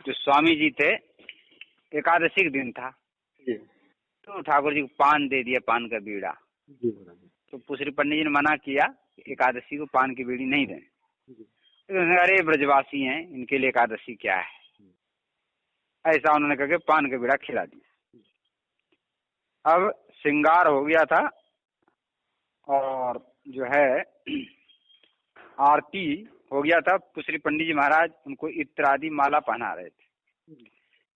जो स्वामी जी थे, एकादशी का दिन था, जी तो ठाकुर जी को पान दे दिया, पान का बीड़ा। जी महाराज जी। तो पुसरी पंडित जी ने मना किया, एकादशी को पान की बीड़ी नहीं दें। जी तो उन्होंने कहा, अरे ब्रजवासी हैं, इनके लिए एकादशी क्या है, ऐसा उन्होंने कहा कि पान का बीड़ा खिला दिया। अब श्रृंगार हो गया था और जो है आरती हो गया था। पुसरी पंडित जी महाराज उनको इत्र आदि माला पहना रहे थे।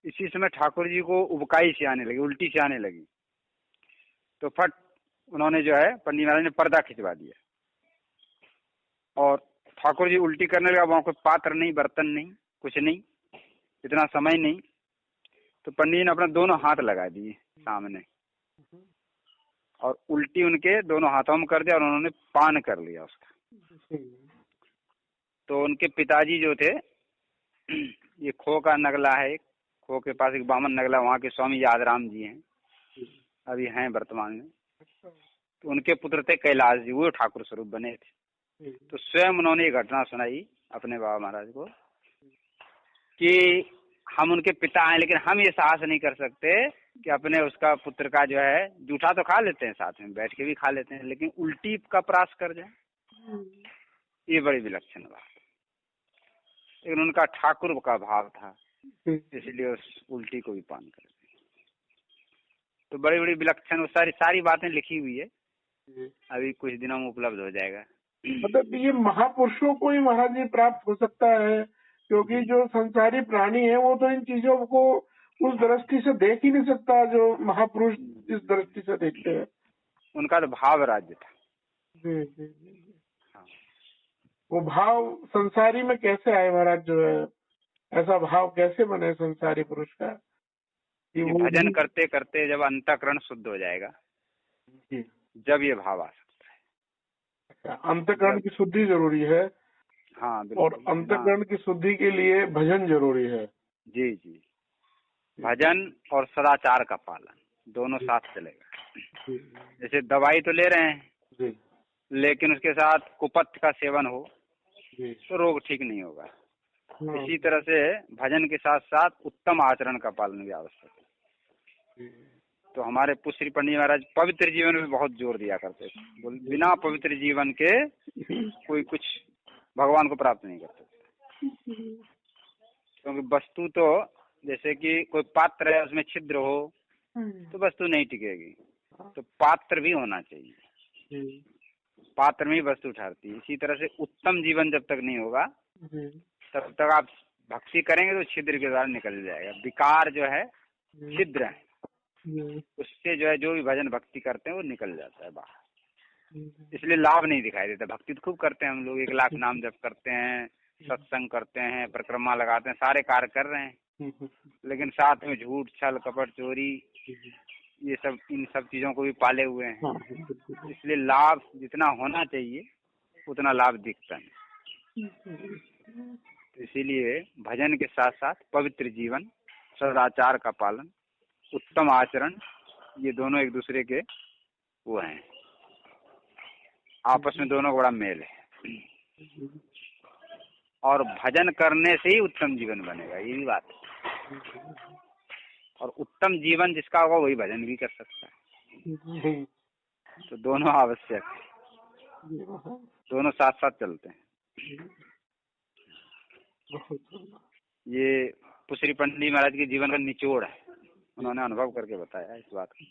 इसी समय ठाकुर जी को उबकाई से आने लगी, उल्टी से आने लगी। तो फट उन्होंने जो है पंडित महाराज ने पर्दा खिंचवा दिया और ठाकुर जी उल्टी करने लगा। वहां कोई पात्र नहीं, बर्तन नहीं, कुछ नहीं, इतना समय नहीं। तो पंडित जी ने अपना दोनों हाथ लगा दिए सामने और उल्टी उनके दोनों हाथों में कर दिया और उन्होंने पान कर लिया उसका। तो उनके पिताजी जो थे, ये खो का नगला है, एक खो के पास एक बामन नगला, वहाँ के स्वामी यादराम जी हैं, अभी हैं वर्तमान में। तो उनके पुत्र थे कैलाश जी, वो ठाकुर स्वरूप बने थे। तो स्वयं उन्होंने ये घटना सुनाई अपने बाबा महाराज को कि हम उनके पिता हैं, लेकिन हम ये साहस नहीं कर सकते कि अपने उसका पुत्र का जो है, जूठा तो खा लेते हैं, साथ में बैठ के भी खा लेते हैं, लेकिन उल्टी का प्रयास कर जाए, ये बड़ी विलक्षण बात। लेकिन उनका ठाकुर का भाव था, इसलिए उस उल्टी को भी पान कर दिया। तो बड़ी बड़ी विलक्षण वो सारी बातें लिखी हुई है, अभी कुछ दिनों में उपलब्ध हो जाएगा। मतलब ये महापुरुषों को ही महाराज जी प्राप्त हो सकता है, क्योंकि जो संसारी प्राणी है वो तो इन चीजों को उस दृष्टि से देख ही नहीं सकता जो महापुरुष इस दृष्टि से देखते हैं। उनका तो भाव राज्य था। हाँ। वो भाव संसारी में कैसे आए महाराज, जो है ऐसा भाव कैसे बने संसारी पुरुष का कि ये वो भजन करते करते जब अंतःकरण शुद्ध हो जाएगा, जब ये भाव आ सकता है। अच्छा, अंतःकरण की शुद्धि जरूरी है। हाँ और बिल्कुल। अंतःकरण की शुद्धि के लिए भजन जरूरी है। जी जी, भजन और सदाचार का पालन दोनों साथ चलेगा। जैसे दवाई तो ले रहे हैं, लेकिन उसके साथ कुपथ का सेवन हो तो रोग ठीक नहीं होगा। इसी तरह से भजन के साथ साथ उत्तम आचरण का पालन भी आवश्यक है। तो हमारे पुष्य पंडित महाराज पवित्र जीवन में बहुत जोर दिया करते थे। बिना पवित्र जीवन के कोई कुछ भगवान को प्राप्त नहीं कर सकता। क्योंकि वस्तु तो जैसे कि कोई पात्र है, उसमें छिद्र हो तो वस्तु नहीं टिकेगी, तो पात्र भी होना चाहिए, पात्र में ही वस्तु ठहरती है। इसी तरह से उत्तम जीवन जब तक नहीं होगा तब तक आप भक्ति करेंगे तो छिद्र के द्वारा निकल जाएगा। विकार जो है छिद्र है, उससे जो है जो भी भजन भक्ति करते हैं वो निकल जाता है बाहर। इसलिए लाभ नहीं दिखाई देता। भक्ति तो खूब करते हैं हम लोग, 1 लाख नाम जप करते हैं, सत्संग करते हैं, परिक्रमा लगाते हैं, सारे कार्य कर रहे हैं, लेकिन साथ में झूठ, छल, कपट, चोरी, ये सब, इन सब चीजों को भी पाले हुए हैं। इसलिए लाभ जितना होना चाहिए उतना लाभ दिखता नहीं। तो इसीलिए भजन के साथ साथ पवित्र जीवन, सदाचार का पालन, उत्तम आचरण, ये दोनों एक दूसरे के वो हैं, आपस में दोनों का बड़ा मेल है। और भजन करने से ही उत्तम जीवन बनेगा, ये भी बात है। और उत्तम जीवन जिसका होगा वही भजन भी कर सकता है। तो दोनों आवश्यक है, दोनों साथ साथ चलते हैं। ये पुष्री पंडित महाराज के जीवन का निचोड़ है, उन्होंने अनुभव करके बताया इस बात को।